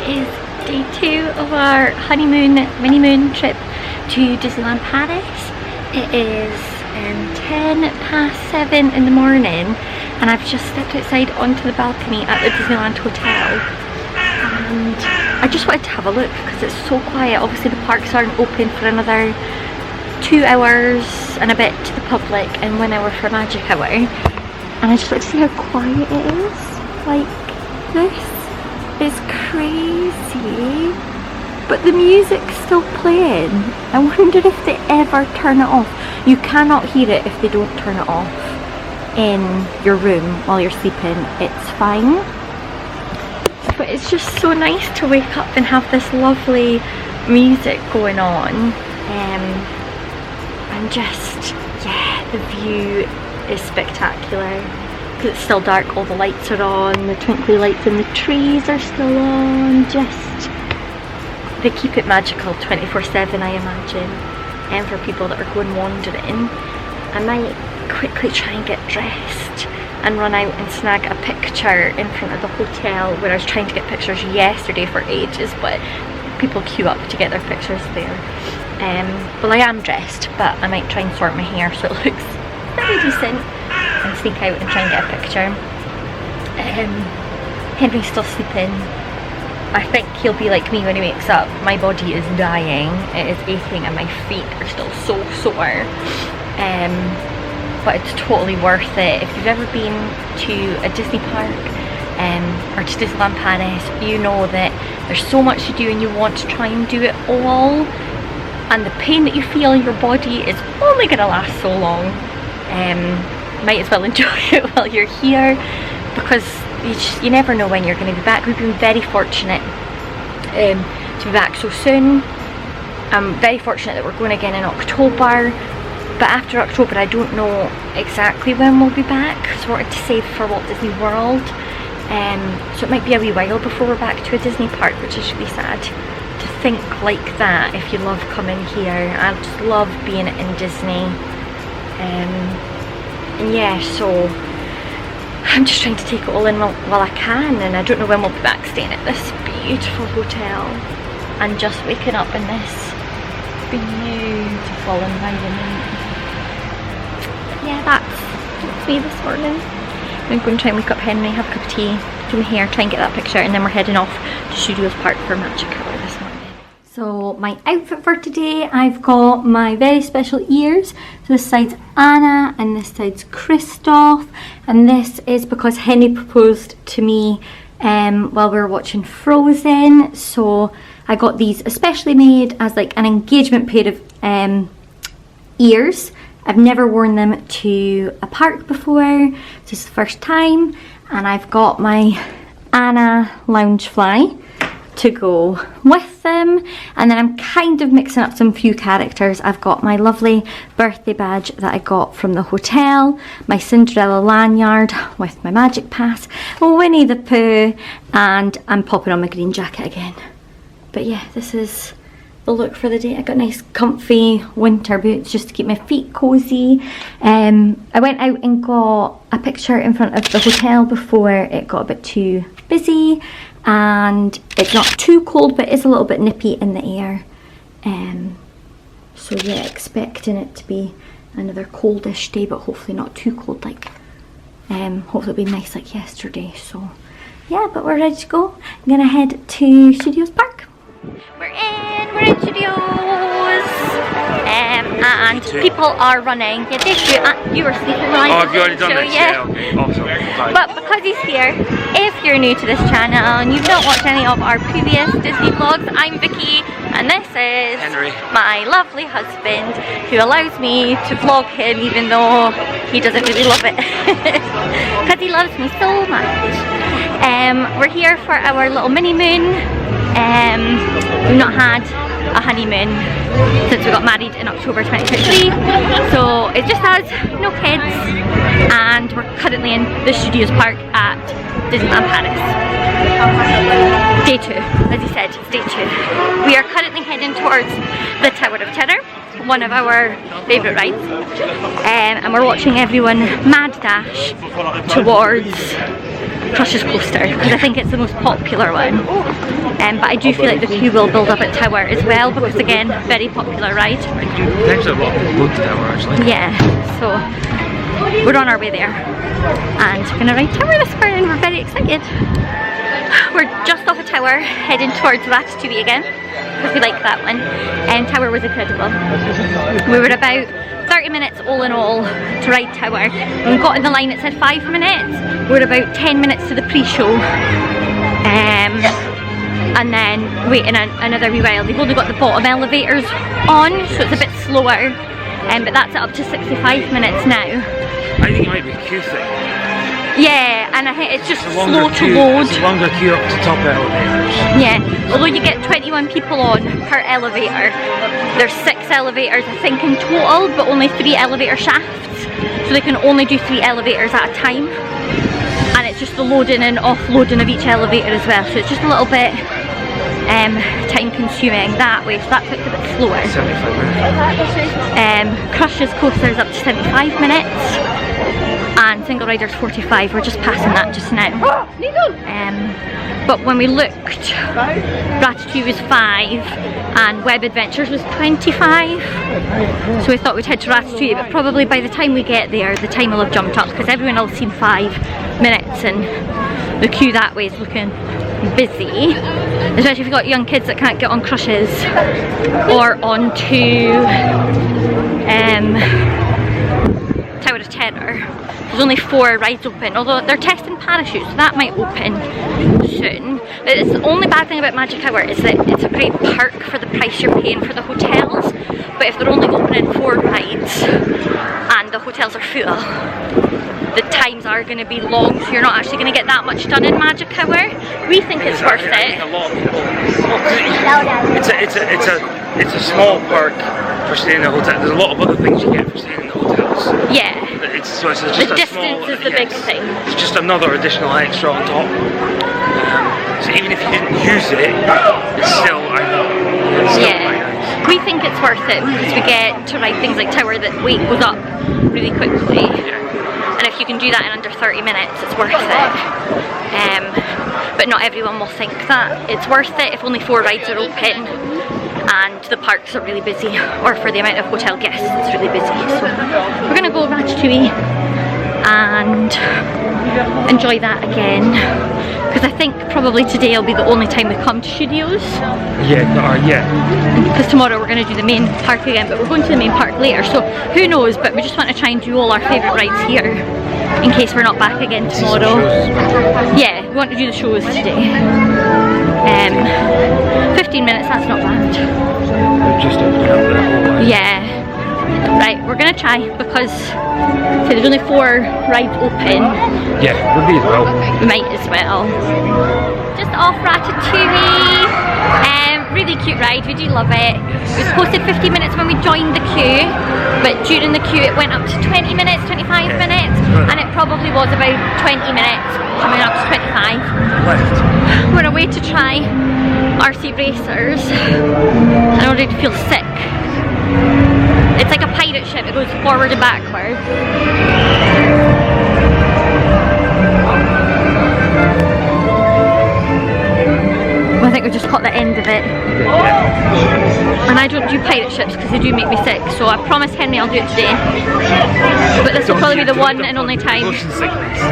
is day 2 of our honeymoon, mini-moon trip to Disneyland Paris. It is 7:10 in the morning and I've just stepped outside onto the balcony at the Disneyland Hotel, and I just wanted to have a look because it's so quiet. Obviously the parks aren't open for another 2 hours and a bit to the public and 1 hour for magic hour, and I just want to see how quiet it is. Like, this is crazy, but the music's still playing. I wonder if they ever turn it off. You cannot hear it if they don't turn it off in your room while you're sleeping. It's fine, but it's just so nice to wake up and have this lovely music going on, and just, yeah, the view is spectacular. It's still dark, all the lights are on, the twinkly lights in the trees are still on. Just, they keep it magical 24/7, I imagine. And for people that are going wandering, I might quickly try and get dressed and run out and snag a picture in front of the hotel, where I was trying to get pictures yesterday for ages, but people queue up to get their pictures there. Well, I am dressed, but I might try and sort my hair so it looks very decent and sneak out and try and get a picture. Henry's still sleeping. I think he'll be like me when he wakes up. My body is dying, it is aching and my feet are still so sore. But it's totally worth it. If you've ever been to a Disney park or to Disneyland Paris, you know that there's so much to do and you want to try and do it all, and the pain that you feel in your body is only going to last so long. Might as well enjoy it while you're here, because you never know when you're going to be back. We've been very fortunate to be back so soon. I'm very fortunate that we're going again in October, but after October I don't know exactly when we'll be back, so I wanted to save for Walt Disney World. So it might be a wee while before we're back to a Disney park, which is really sad to think like that. If you love coming here, I just love being in Disney. And yeah, so I'm just trying to take it all in while I can, and I don't know when we'll be back staying at this beautiful hotel and just waking up in this beautiful environment. But yeah, that's me this morning. I'm going to try and wake up Henry, have a cup of tea, do my hair, try and get that picture, and then we're heading off to Studios Park for Magic Hour this morning. So my outfit for today, I've got my very special ears. So this side's Anna and this side's Kristoff, and this is because Henry proposed to me while we were watching Frozen. So I got these especially made as like an engagement pair of ears. I've never worn them to a park before, this is the first time, and I've got my Anna Loungefly to go with them, and then I'm kind of mixing up some few characters. I've got my lovely birthday badge that I got from the hotel, my Cinderella lanyard with my magic pass, Winnie the Pooh, and I'm popping on my green jacket again. But yeah, this is the look for the day. I got nice comfy winter boots just to keep my feet cozy. I went out and got a picture in front of the hotel before it got a bit too busy, and it's not too cold but it's a little bit nippy in the air. So yeah, expecting it to be another coldish day, but hopefully not too cold, like hopefully it'll be nice like yesterday. So yeah, but we're ready to go. I'm gonna head to Studios Park. We're in Studios, and people are running. Yeah, they shoot. You were sleeping when I did the show, yeah. Okay. Awesome. But because he's here, if you're new to this channel and you've not watched any of our previous Disney vlogs, I'm Vicky, and this is Henry, my lovely husband, who allows me to vlog him even though he doesn't really love it, because he loves me so much. We're here for our little mini moon. We've not had a honeymoon since we got married in October 2023, so it's just us, no kids, and we're currently in the Studios Park at Disneyland Paris. Day 2, as he said, it's day 2. We are currently heading towards the Tower of Terror, one of our favourite rides. And we're watching everyone mad dash towards Crush's Coaster because I think it's the most popular one. But I do feel like the queue will build up at Tower as well because again, very popular ride. There's a lot of people going to Tower actually. Yeah, so we're on our way there and we're gonna ride Tower this morning. We're very excited. We're just off a Tower heading towards Ratatouille again because we like that one, and Tower was incredible. We were about 30 minutes all in all to ride Tower. When we got in the line it said 5 minutes. We were about 10 minutes to the pre-show and then waiting another wee while. They've only got the bottom elevators on, so it's a bit slower, but that's up to 65 minutes now. I think it might be a queue thing. Yeah, and I think it's just slow to load. It's a longer queue up to top elevators. Yeah, although you get 21 people on per elevator. There's 6 elevators I think in total, but only 3 elevator shafts. So they can only do 3 elevators at a time. And it's just the loading and offloading of each elevator as well. So it's just a little bit time consuming that way, so that puts it a bit slower. 75 minutes. Crush's Coaster is up to 75 minutes. And single rider's 45, we're just passing that just now. But when we looked, Ratatouille was 5 and Web Adventures was 25. So we thought we'd head to Ratatouille, but probably by the time we get there, the time will have jumped up because everyone else seen 5 minutes and the queue that way is looking busy. Especially if you've got young kids that can't get on Crushes or onto Tower of Terror. There's only 4 rides open, although they're testing parachutes, so that might open soon. But it's the only bad thing about Magic Tower is that it's a great park for the price you're paying for the hotels. But if they're only opening 4 rides and the hotels are full, the times are going to be long, so you're not actually going to get that much done in Magic Tower. We think it's worth it. It's a small park for staying in a hotel. There's a lot of other things you get for staying in the hotels. Yeah. So it's just the distance is the big thing. It's just another additional extra on top. So even if you didn't use it, it's still, We think it's worth it because we get to ride things like Tower that weight goes up really quickly. Yeah. And if you can do that in under 30 minutes, it's worth it. But not everyone will think that it's worth it if only 4 rides are open and the parks are really busy, or for the amount of hotel guests it's really busy. So we're gonna go Ratatouille and enjoy that again, because I think probably today will be the only time we come to Studios. Yeah. Because tomorrow we're going to do the main park again, but we're going to the main park later, so who knows, but we just want to try and do all our favourite rides here in case we're not back again tomorrow. Yeah, we want to do the shows today. 15 minutes, that's not bad. Just opening up the whole line. Yeah. Right, we're gonna try because there's only 4 rides open. Yeah, we'll be as well. We might as well. Just off Ratatouille. Really cute ride, we do love it. It was posted 50 minutes when we joined the queue, but during the queue it went up to 20 minutes, 25 minutes, and it probably was about 20 minutes coming up to 25. Left. We're away to try RC Racers. I already feel sick. It's like a pirate ship, it goes forward and backwards. I think we just caught the end of it. And I don't do pirate ships because they do make me sick, so I promised Henry I'll do it today. But this will probably be the one and only time.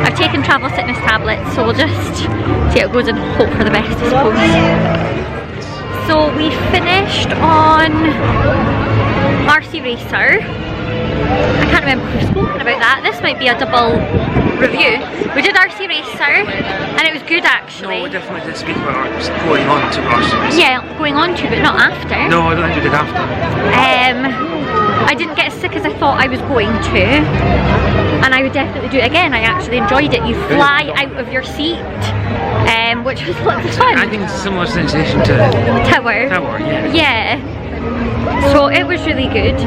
I've taken travel sickness tablets, so we'll just see how it goes and hope for the best, I suppose. So we finished on RC Racer. I can't remember if we've spoken about that. This might be a double review. We did RC Racer and it was good actually. No, we definitely did speak about going on to RC Racer. Yeah, going on to, but not after. No, I don't think we did after. I didn't get as sick as I thought I was going to, and I would definitely do it again. I actually enjoyed it. You fly out of your seat, which was lots of fun. I think it's a similar sensation to Tower. Yeah. Yeah. So it was really good.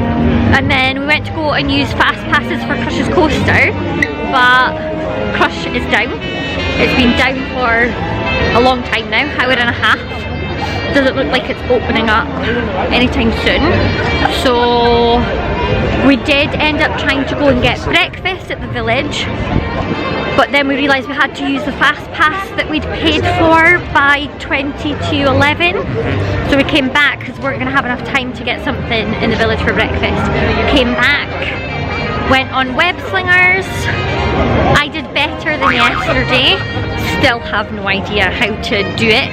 And then we went to go and use fast passes for Crush's Coaster, but Crush is down. It's been down for a long time now, hour and a half. doesn't look like it's opening up anytime soon. So we did end up trying to go and get breakfast at the village, but then we realised we had to use the fast pass that we'd paid for by 20 to 11. So we came back because we weren't going to have enough time to get something in the village for breakfast. Came back, went on web slingers. I did better than yesterday. Still have no idea how to do it.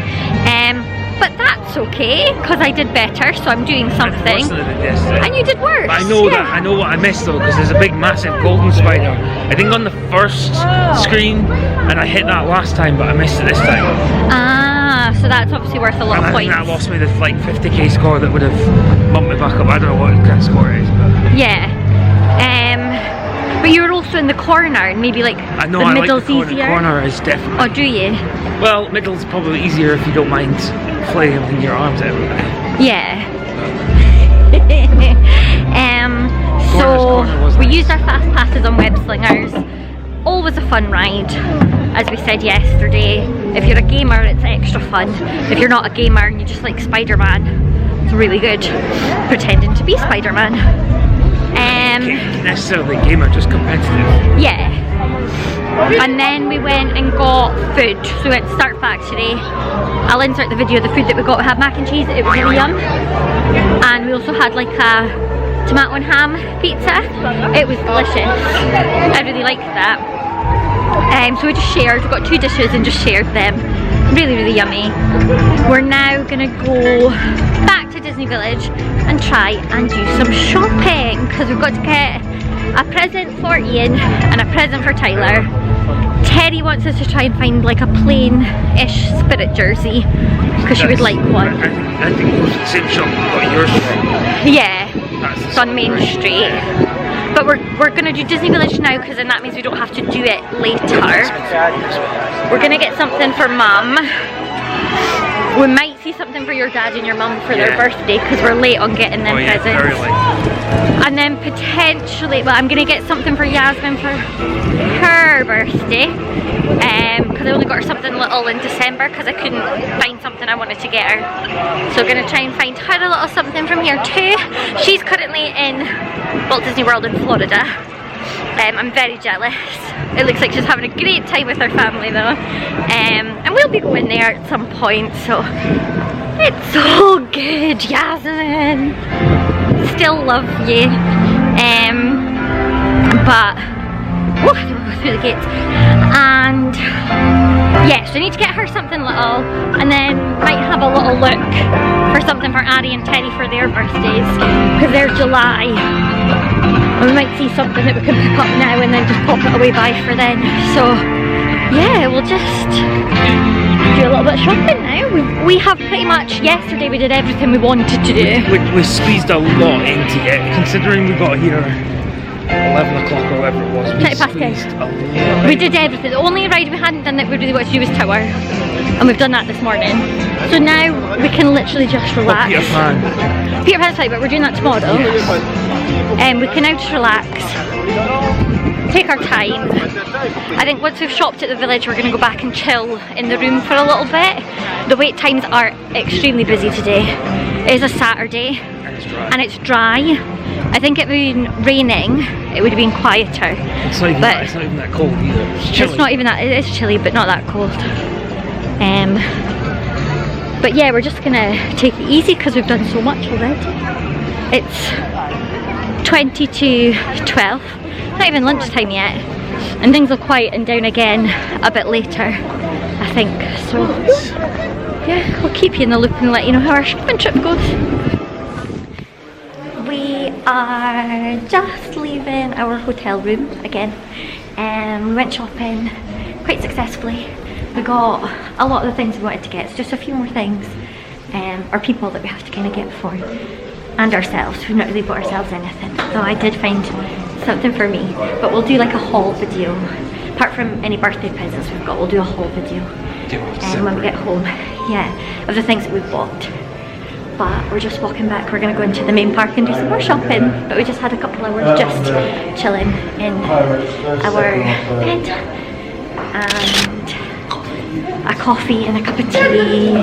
But that's okay because I did better, so I'm doing something. And you did worse. But I know that. I know what I missed though, because there's a big, massive golden spider. I think on the first screen, and I hit that last time, but I missed it this time. Ah, so that's obviously worth a lot of points. And that lost me the like 50k score that would have bumped me back up. I don't know what kind of score it is, but yeah. But you were also in the corner, and maybe like I know, the middle's like the corner. easier. The corner is definitely. Oh, do you? Well, middle's probably easier if you don't mind flailing your arms everywhere. Yeah. So we used our fast passes on web slingers. Always a fun ride, as we said yesterday. If you're a gamer, it's extra fun. If you're not a gamer and you just like Spider-Man, it's really good pretending to be Spider-Man. Necessarily gamer, just competitive. Yeah. And then we went and got food. So we went to Start Factory. I'll insert the video of the food that we got. We had mac and cheese, it was really yum. And we also had like a tomato and ham pizza. It was delicious. I really liked that. So we just shared, we got 2 dishes and just shared them. Really, really yummy. We're now gonna go back to Disney Village and try and do some shopping because we've got to get a present for Ian and a present for Tyler. Terry wants us to try and find like a plain-ish Spirit jersey because she would like one. I think it was the same shop you got yours from. Yeah, it's on Main Street. But we're gonna do Disney Village now because then that means we don't have to do it later. We're gonna get something for Mum. We might see something for your dad and your mum for their birthday because we're late on getting them presents. Very late. And then potentially, well, I'm gonna get something for Yasmin for her birthday. Because I only got her something little in December because I couldn't find something I wanted to get her. So I'm gonna try and find her a little something from here too. She's currently in Walt Disney World in Florida. I'm very jealous. It looks like she's having a great time with her family though. And we'll be going there at some point, so it's so good, Yasmin. Still love you. But oh, I don't go through the gates. And yes, I need to get her something little, and then might have a little look for something for Addie and Teddy for their birthdays because they're July. And we might see something that we can pick up now and then just pop it away by for then. So yeah, we'll just do a little bit of shopping now. We have pretty much, yesterday we did everything we wanted to do. We squeezed a lot into it, considering we got here 11 o'clock or whatever it was. We did everything. The only ride we hadn't done that we really wanted to do was Tower. And we've done that this morning. So now we can literally just relax. Peter Pan's fine, but we're doing that tomorrow. And we can now just relax, take our time. I think once we've shopped at the village, we're going to go back and chill in the room for a little bit. The wait times are extremely busy today. It is a Saturday and it's dry. I think if it had been raining, it would have been quieter. It's not even that cold either. It's chilly. It's not even that, it is chilly, but not that cold. But yeah, we're just gonna take it easy because we've done so much already. It's 20 to 12. It's not even lunchtime yet. And things will quieten down again a bit later, I think. So yeah, we'll keep you in the loop and let you know how our shopping trip goes. We are just leaving our hotel room again. We went shopping quite successfully. We got a lot of the things we wanted to get. It's just a few more things, or people that we have to kind of get for, and ourselves. We've not really bought ourselves anything. So I did find something for me, but we'll do like a haul video. Apart from any birthday presents we've got, we'll do a haul video when we get home. Yeah, of the things that we've bought. But we're just walking back. We're gonna go into the main park and do some more shopping. But we just had a couple hours just chilling in our bed and a coffee and a cup of tea.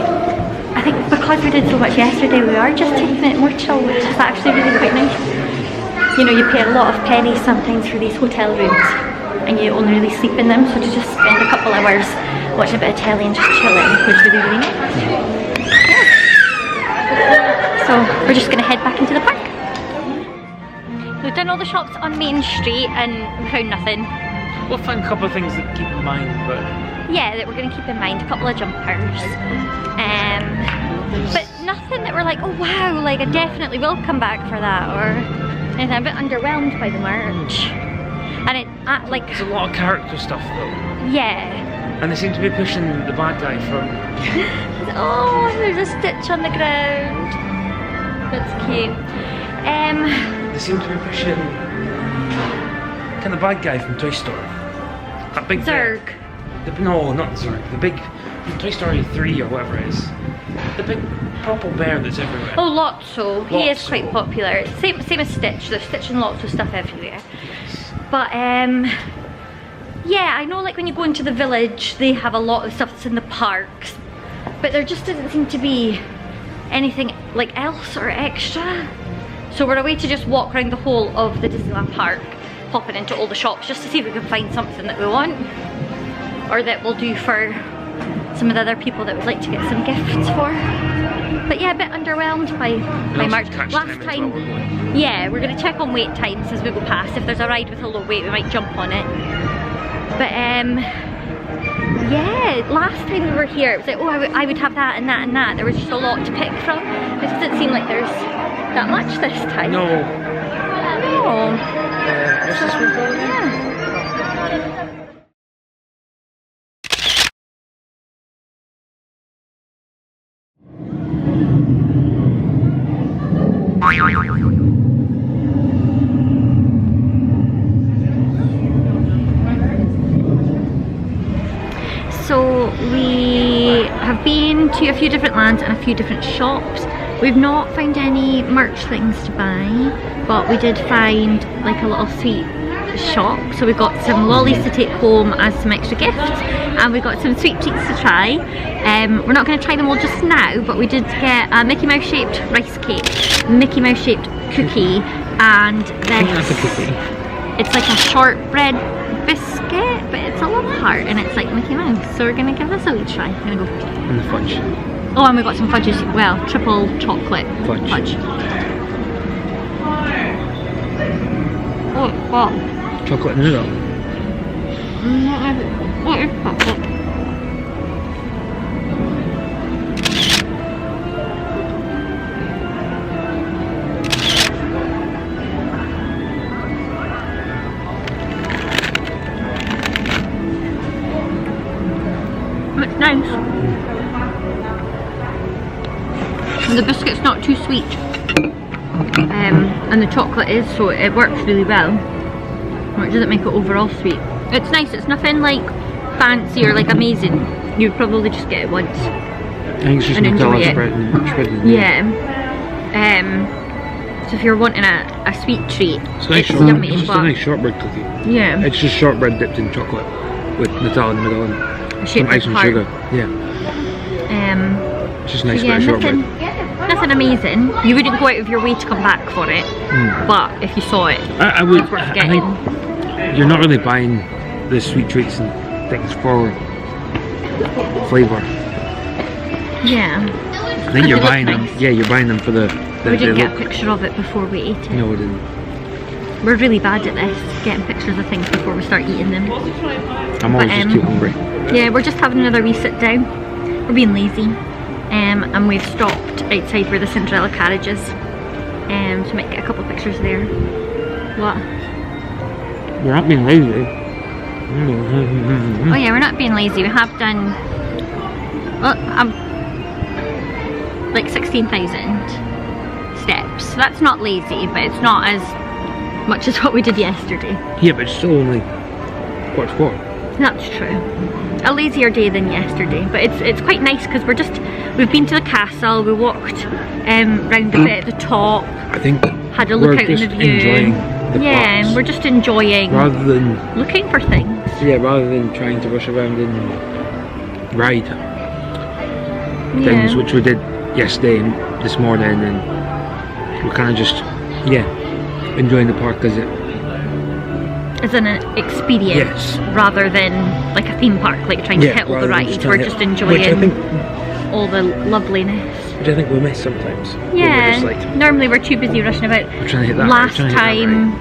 I think think because we did so much yesterday, we are just taking it more chill, which is actually really quite nice. You know, you pay a lot of pennies sometimes for these hotel rooms, and you only really sleep in them, so to just spend a couple hours watching a bit of telly and just chilling was really, really nice. Yeah. So we're just gonna head back into the park. We've done all the shops on Main Street and we found nothing. We'll find a couple of things that keep in mind, but yeah, that we're gonna keep in mind, a couple of jumpers. But nothing that we're like, oh wow, like I definitely will come back for that, or anything. I'm a bit underwhelmed by the merch. And it, like... There's a lot of character stuff though. Yeah. And they seem to be pushing the bad guy from... Oh, there's a Stitch on the ground. That's cute. They seem to be pushing... kind of the bad guy from Toy Story. That big Zurg. No, not Zurg. The big... from Toy Story 3 or whatever it is. The big purple bear that's everywhere. Oh, Lotso. He is Lotso. quite popular. Same as Stitch. There's Stitch and Lotso stuff everywhere. But yeah, I know like when you go into the village, they have a lot of stuff that's in the parks, but there just doesn't seem to be anything like else or extra. So we're away to just walk around the whole of the Disneyland park, popping into all the shops just to see if we can find something that we want, or that will do for some of the other people that would like to get some gifts for. But yeah, a bit underwhelmed by March. Last time, yeah, we're going to check on wait times as we go past. If there's a ride with a low wait, we might jump on it. But yeah, last time we were here, it was like, oh, I would have that and that and that. There was just a lot to pick from. It doesn't seem like there's that much this time. No. No. What's this one called? Yeah. So we have been to a few different lands and a few different shops. We've not found any merch things to buy, but we did find like a little sweet shop. So we got some lollies to take home as some extra gifts, and we got some sweet treats to try. We're not going to try them all just now, but we did get a Mickey Mouse shaped rice cake, Mickey Mouse shaped cookie, and this. It's like a shortbread biscuit, but it's a little heart and it's like Mickey Mouse. So we're gonna give this a wee try. I'm gonna go. And the fudge. Oh, and we got some fudges. Well, triple chocolate fudge. Oh, what? Chocolate noodle. What is chocolate? It's nice. And the biscuit's not too sweet. And the chocolate is, so it works really well. Or it doesn't make it overall sweet. It's nice, it's nothing like fancy or like amazing. You'd probably just get it once. I think it's just Nutella spread. Yeah. So if you're wanting a sweet treat, it's yummy. It's just a nice shortbread cookie. Yeah. It's just shortbread dipped in chocolate with Nutella in the middle and some ice and sugar. Yeah. It's just nice bit of shortbread. Nothing amazing. You wouldn't go out of your way to come back for it, but if you saw it, I would. it's worth I getting. think you're not really buying the sweet treats and things for flavour. Yeah. I think you're buying them. Yeah, you're buying them for the We didn't get a look. picture of it before we ate it. No, we didn't. We're really bad at this, getting pictures of things before we start eating them. I'm always just too hungry. Yeah, we're just having another wee sit down. We're being lazy. And we've stopped outside where the Cinderella carriage is. So might get a couple of pictures there. What? We're not being lazy. Oh yeah, we're not being lazy. We have done like 16,000 steps. So that's not lazy, but it's not as much as what we did yesterday. Yeah, but it's still only quarter to 4. That's true. A lazier day than yesterday, but it's quite nice because we've been to the castle, we walked round a bit at the top. I think had a look out on the view. Enjoying the yeah, parks we're just enjoying rather than looking for things. Yeah, rather than trying to rush around and ride things, which we did yesterday and this morning, and we're kind of just enjoying the park as an experience, rather than like a theme park, like trying to hit all the rides. We're just enjoying all the loveliness. Which I think we miss sometimes. Yeah, just like, normally we're too busy rushing about. We're trying to hit that. Last time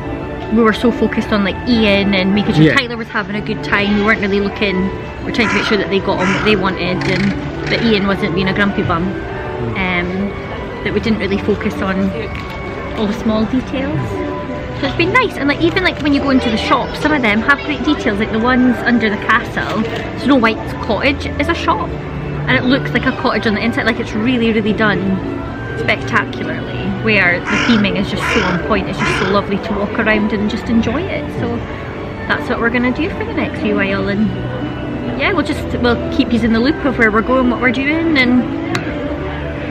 we were so focused on like Ian and making sure Tyler was having a good time. We weren't really looking, we're trying to make sure that they got on what they wanted and that Ian wasn't being a grumpy bum. That we didn't really focus on all the small details. So it's been nice, and like even like when you go into the shops, some of them have great details, like the ones under the castle. Snow White's cottage is a shop, and it looks like a cottage on the inside, like it's really, really done spectacularly, where the theming is just so on point. It's just so lovely to walk around and just enjoy it. So that's what we're gonna do for the next wee while, and yeah, we'll keep you in the loop of where we're going, what we're doing, and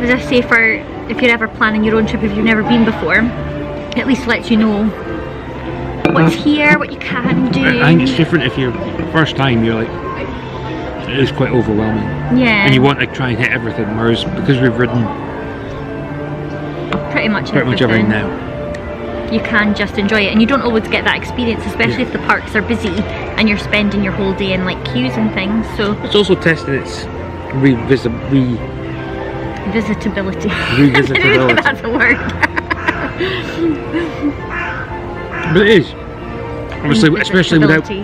as I say, for if you're ever planning your own trip, if you've never been before, at least lets you know what's here, what you can do. I think it's different if you're first time, you're like, it is quite overwhelming. Yeah. And you want to try and hit everything, whereas because we've ridden pretty much everything now, you can just enjoy it, and you don't always get that experience, especially if the parks are busy and you're spending your whole day in like queues and things. So it's also testing its revisitability. Revisitability. That's a word. But it is, obviously, especially without the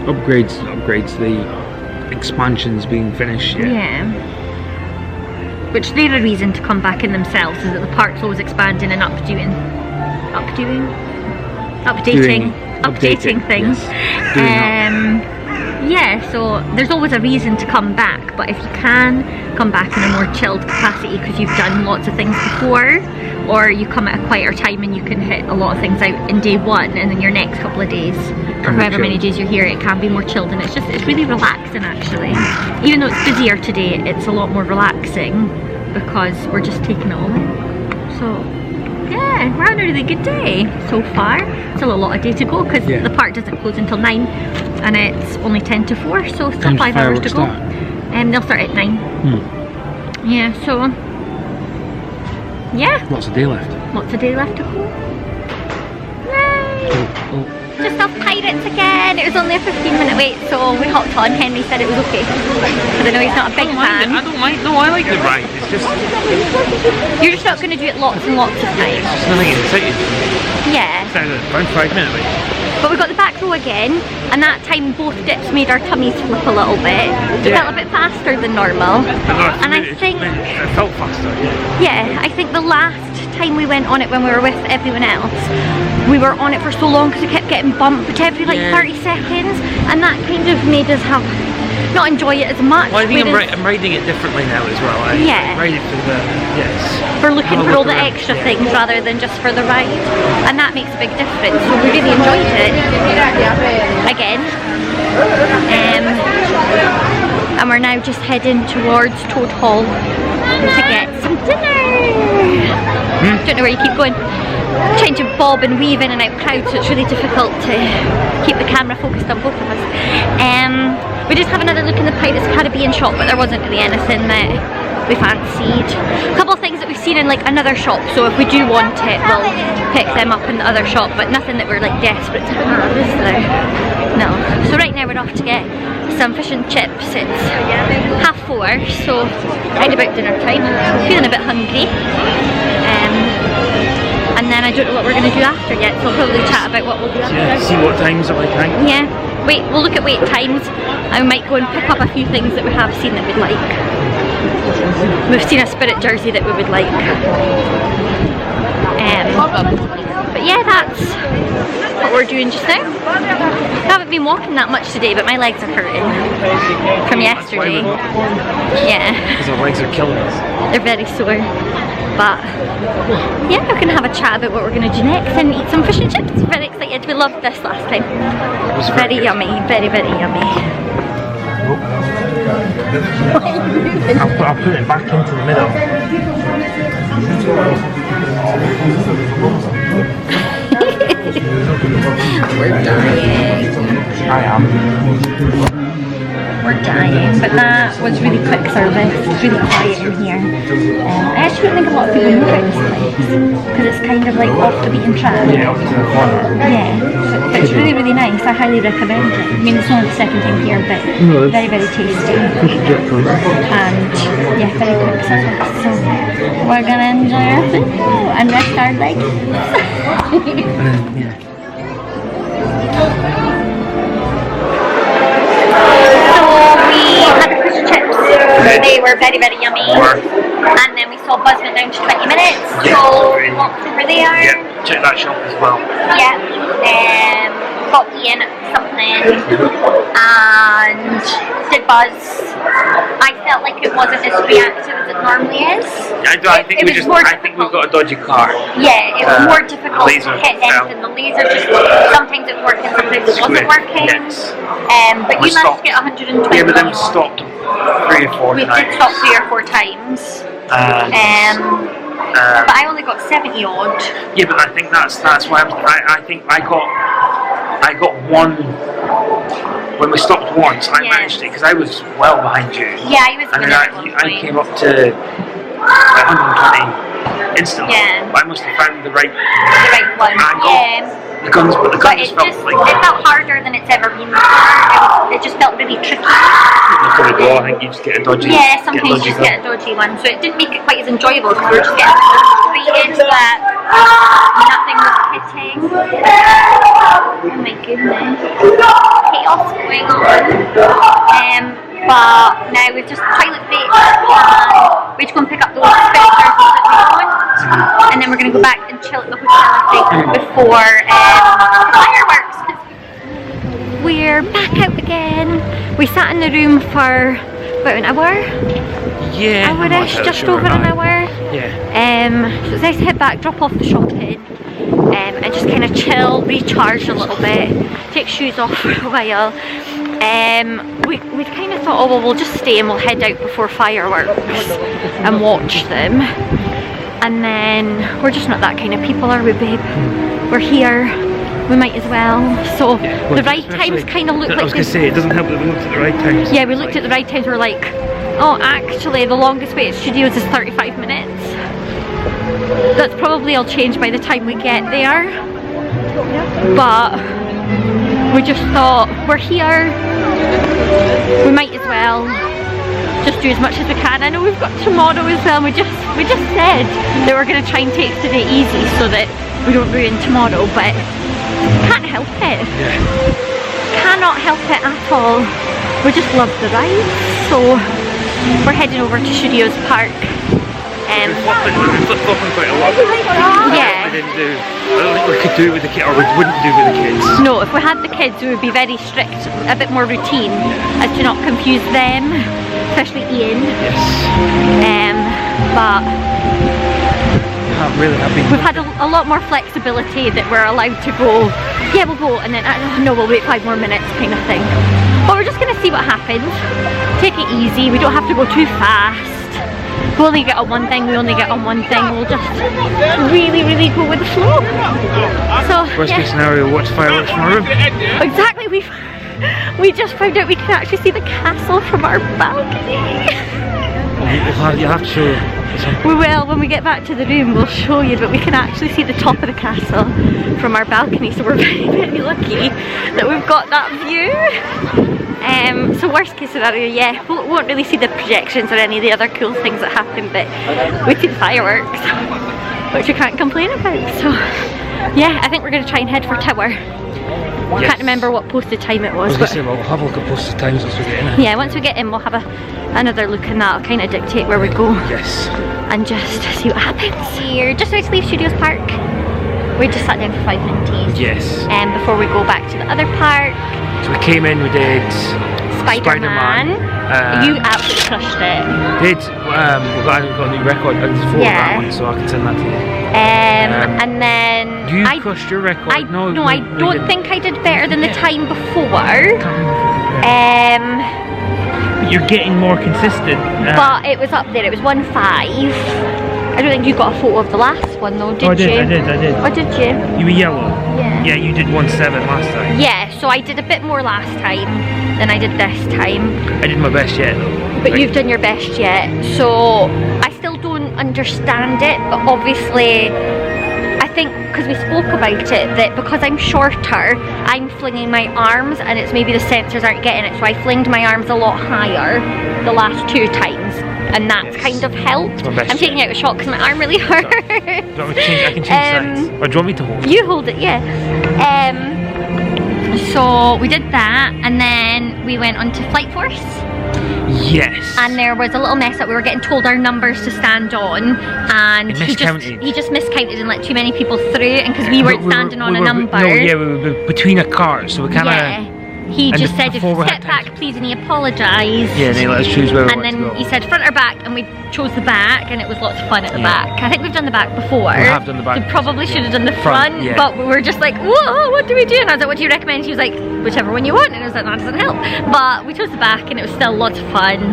upgrades, the expansions being finished yet. Yeah. Which they're a reason to come back in themselves, is that the park's always expanding and updating things. Yes. Yeah, so there's always a reason to come back, but if you can come back in a more chilled capacity because you've done lots of things before, or you come at a quieter time and you can hit a lot of things out in day one, and then your next couple of days, or however many days you're here, it can be more chilled, and it's really relaxing actually. Even though it's busier today, it's a lot more relaxing because we're just taking it all in. So yeah, we're having a really good day so far. Still a lot of day to go because the park doesn't close until 9 and it's only 10 to 4, so still 5 hours to go. They'll start at 9. Yeah, so yeah. Lots of day left. Lots of day left to go. Yay! Just off Pirates again. It was only a 15-minute wait, so we hopped on. Henry said it was okay. Because I know he's not a big fan. I don't mind. No, I like the ride. It's just... You're just not going to do it lots and lots of times. It's just nothing exciting. Yeah. It's around 5 minutes. But we got the back row again, and that time both dips made our tummies flip a little bit. It felt a bit faster than normal. And I think... It felt faster. Yeah, I think the last time we went on it when we were with everyone else, we were on it for so long because we kept getting bumped every like 30 seconds, and that kind of made us not enjoy it as much. Well, I think I'm riding it differently now as well. I ride it for the, for looking for all the extra things rather than just for the ride, and that makes a big difference. So we really enjoyed it again, and we're now just heading towards Toad Hall to get some dinner. Don't know where you keep going. Trying to bob and weave in and out crowds, so it's really difficult to keep the camera focused on both of us. We just have another look in the Pirates Caribbean shop, but there wasn't really anything that we fancied. A couple of things that we've seen in like another shop, so if we do want it, we'll pick them up in the other shop, but nothing that we're like desperate to have, is there? No. So right now we're off to get some fish and chips. It's 4:30, so right about dinner time. Feeling a bit hungry. And then I don't know what we're going to do after yet, so we'll probably chat about what we'll do after. Yeah, see what times are like. Yeah, we'll look at wait times, and we might go and pick up a few things that we have seen that we'd like. We've seen a Spirit jersey that we would like. But yeah, that's what we're doing just now. I haven't been walking that much today, but my legs are hurting from yesterday. Yeah. Because our legs are killing us. They're very sore. But yeah, we're going to have a chat about what we're going to do next and eat some fish and chips. Very excited. We loved this last time. It was very yummy. Very, very yummy. I'll put it back into the middle. We're dying. I am. We're dying. But that was really quick service. It's really quiet in here. I actually don't think a lot of people know about this place because it's kind of like off the beaten track. Yeah, off to the corner. Yeah, but it's really, really nice. I highly recommend it. I mean, it's only the second time here, but very, very tasty. And yeah, very quick service. So we're gonna enjoy our food and rest our legs. Yeah. So we had the fish chips. They were very, very yummy. And then we saw Buzz went down to 20 minutes. So we walked over there. Yeah, check that shop as well. Yeah. Got Ian something. And did Buzz. I felt like it wasn't as reactive as it normally is. I think we've got a dodgy car. Yeah, it was more difficult to hit fell. anything. The laser just, sometimes it worked and sometimes it wasn't working. Yes. But you managed to get 120. Yeah, but then we stopped 3 or 4 We times. did stop 3 or 4 times. But I only got 70 odd. Yeah, but I think that's why I think I got one. When we stopped once, I managed it because I was well behind you. Yeah, I was. And then I came up to 120 instantly. Yeah. But I must have found the right one. angle. Yeah. The guns But it felt harder than it's ever been before. It just felt really tricky. I think you just get a dodgy. Yeah, sometimes you just get a dodgy one. So it didn't make it quite as enjoyable because we were just getting frustrated that nothing was hitting. Oh my goodness. Chaos going on. But now we've just pilot baked and we have to go and pick up those spare charges that we want. And then we're going to go back and chill at the hotel, I think, before fireworks. We're back out again. We sat in the room for about an hour. Yeah. Hour-ish, just over an hour. Yeah. So it's nice to head back, drop off the shopping, and just kind of chill, recharge a little bit, take shoes off for a while. We kind of thought, oh well, we'll just stay and we'll head out before fireworks and watch them. And then we're just not that kind of people, are we, babe? We're here. We might as well. So the ride times kind of look like. I was going to say, it doesn't help that we looked at the ride times. Yeah, we looked at the ride times. We're like, oh, actually, the longest wait at studios is 35 minutes. That's probably all changed by the time we get there. But we just thought, we're here. We might as well just do as much as we can. I know we've got tomorrow as well. We just said that we're going to try and take today easy so that we don't ruin tomorrow, but can't help it. Yeah. Cannot help it at all. We just love the ride, so we're heading over to Studios Park. We're flip-flopping quite a lot. Yeah. I don't think we could do it with the kids, or we wouldn't do it with the kids. No, if we had the kids, we would be very strict, a bit more routine, as to not confuse them, especially Ian. Yes. But I'm really happy. we've had a lot more flexibility that we're allowed to go. Yeah, we'll go, and then no, we'll wait 5 more minutes, kind of thing. But we're just gonna see what happens. Take it easy. We don't have to go too fast. We only get on one thing, we only get on one thing. We'll just really, really go with the flow. So, Worst case scenario, watch fireworks from our room. Exactly, we just found out we can actually see the castle from our balcony. You'll have to show We will, when we get back to the room, we'll show you, but we can actually see the top of the castle from our balcony, so we're very, very lucky that we've got that view. So worst case scenario, yeah, we won't really see the projections or any of the other cool things that happen, but we see the fireworks, which we can't complain about. So yeah, I think we're going to try and head for Tower. I can't remember what posted time it was. We'll have a look at posted times once we get in. Yeah, once we get in, we'll have another look, and that'll kind of dictate where we go. Yes. And just see what happens. We're just about to leave Studios Park. We just sat down for 5 minutes. Yes. Before we go back to the other park. So we came in, we did Spider-Man. You absolutely crushed it. We've got a new record and it's for that one, so I can send that to you. And then you crushed your record. I don't think I did better than the time before. But you're getting more consistent. But it was up there. It was 1.5. I don't think you got a photo of the last one though, did you? I did. Or did you? You were yellow. Yeah. Yeah, you did 1.7 last time. Yeah, so I did a bit more last time than I did this time. I did my best yet though. But you've done your best yet, so I still don't understand it, but obviously I think because we spoke about it that because I'm shorter, I'm flinging my arms and it's maybe the sensors aren't getting it, so I flinged my arms a lot higher the last 2 times and that's kind of helped. I'm taking out a shot because my arm really hurt. Do you want me to change? I can change sides. Or do you want me to hold it? You hold it, yeah. So we did that and then we went on to Flight Force. Yes. And there was a little mess up. We were getting told our numbers to stand on, and he just miscounted and let too many people through. And because we weren't standing on a number. No, yeah, we were between a car, so we kind of. Yeah. He just said, if you step back, please, and he apologised. Yeah, and he let us choose where we wanted to go. And then he said front or back, and we chose the back, and it was lots of fun at the back. I think we've done the back before. We have done the back. We probably should have done the front, but we were just like, whoa, what do we do? And I was like, what do you recommend? She was like, whichever one you want. And I was like, that doesn't help. But we chose the back, and it was still lots of fun.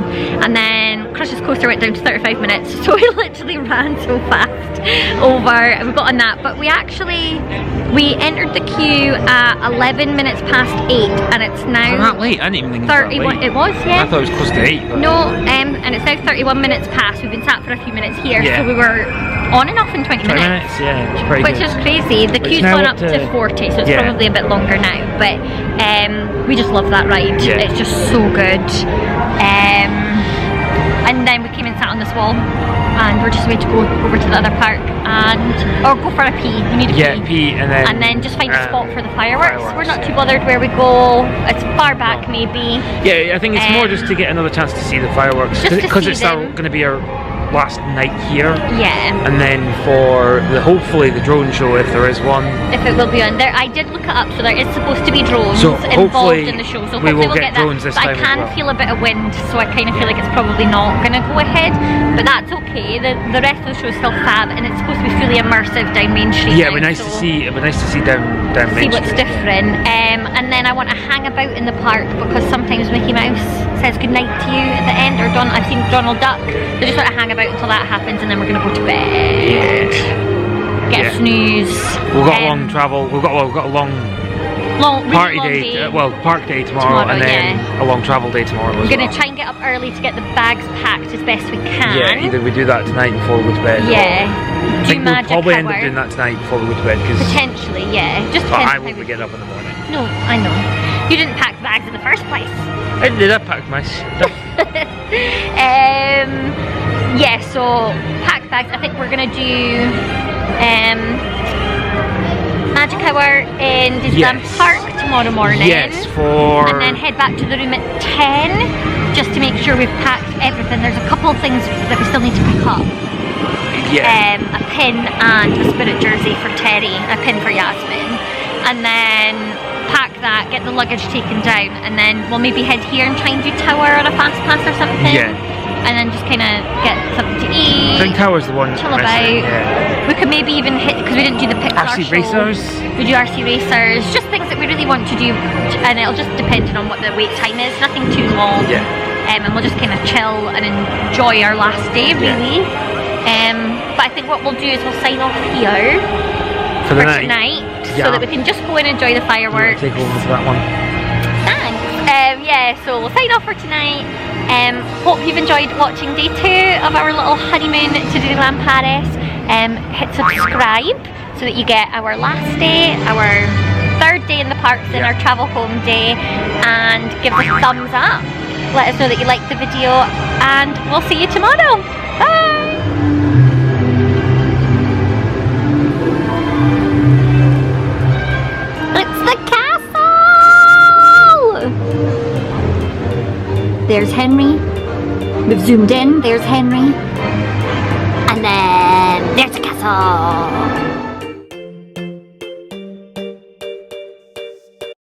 And then Crush's coaster went down to 35 minutes, so we literally ran so fast over, and we got on that. But we entered the queue at 11 minutes past 8, and it's now not late. I didn't even think it was that late. It was, yeah. I thought it was close to 8. But... No, and it's now 31 minutes past. We've been sat for a few minutes here, so we were on and off in 20 minutes. Yeah, it's pretty Which is crazy. The queue's gone up to 40, so it's probably a bit longer now. But we just love that ride. Yeah. It's just so good. And then we came and sat on this wall, and we're just waiting to go over to the other park or go for a pee. We need a pee. Yeah, pee, and then just find a spot for the fireworks. We're not too bothered where we go. It's far back, maybe. Yeah, I think it's more just to get another chance to see the fireworks, because it's going to be our last night here. Yeah. And then for hopefully the drone show, if there is one. If it will be on there. I did look it up, so there is supposed to be drones involved in the show. So hopefully we'll get drones that. This time. But I can feel a bit of wind, so I kind of feel like it's probably not going to go ahead. But that's okay. The rest of the show is still fab, and it's supposed to be fully immersive down Main Street. Yeah, it'd be nice to see. It'd be nice to see down Main Street. See what's different. And then I want to hang about in the park, because sometimes Mickey Mouse says goodnight to you at the end, or I've seen Donald Duck. So just want to hang about until that happens, and then we're going to go to bed. Get a snooze. We've got a long travel. We've got a long party day. Park day tomorrow, and then a long travel day tomorrow. We're going to try and get up early to get the bags packed as best we can. Yeah, either we do that tonight before we go to bed. Yeah. I think we'll probably end up doing that tonight before we go to bed. Potentially, yeah. Just depends. I won't be getting up in the morning. No, I know. You didn't pack the bags in the first place. I did. I packed my stuff. Yeah, so pack bags. I think we're gonna do Magic Hour in Disneyland Park tomorrow morning. Yes, and then head back to the room at 10 just to make sure we've packed everything. There's a couple of things that we still need to pick up. Yeah. A pin and a spirit jersey for Terry, a pin for Yasmin, and then pack that, get the luggage taken down, and then we'll maybe head here and try and do Tower on a fast pass or something. Yeah. And then just kind of get something to eat. I think Tower's the one. Chill about. Yeah. We could maybe even hit, because we didn't do the Pixar RC show. Racers. We do RC Racers. Just things that we really want to do, and it'll just depend on what the wait time is. Nothing too long. Yeah. And we'll just kind of chill and enjoy our last day, really. But I think what we'll do is we'll sign off here for tonight, so that we can just go and enjoy the fireworks. Take over for that one. Thanks. Yeah, so we'll sign off for tonight. Hope you've enjoyed watching day 2 of our little honeymoon to Disneyland Paris. Hit subscribe so that you get our last day, our 3rd day in the parks, and our travel home day, and give us a thumbs up. Let us know that you liked the video, and we'll see you tomorrow. Bye! It's the castle! There's Henry. We've zoomed in. There's Henry. And then there's the castle.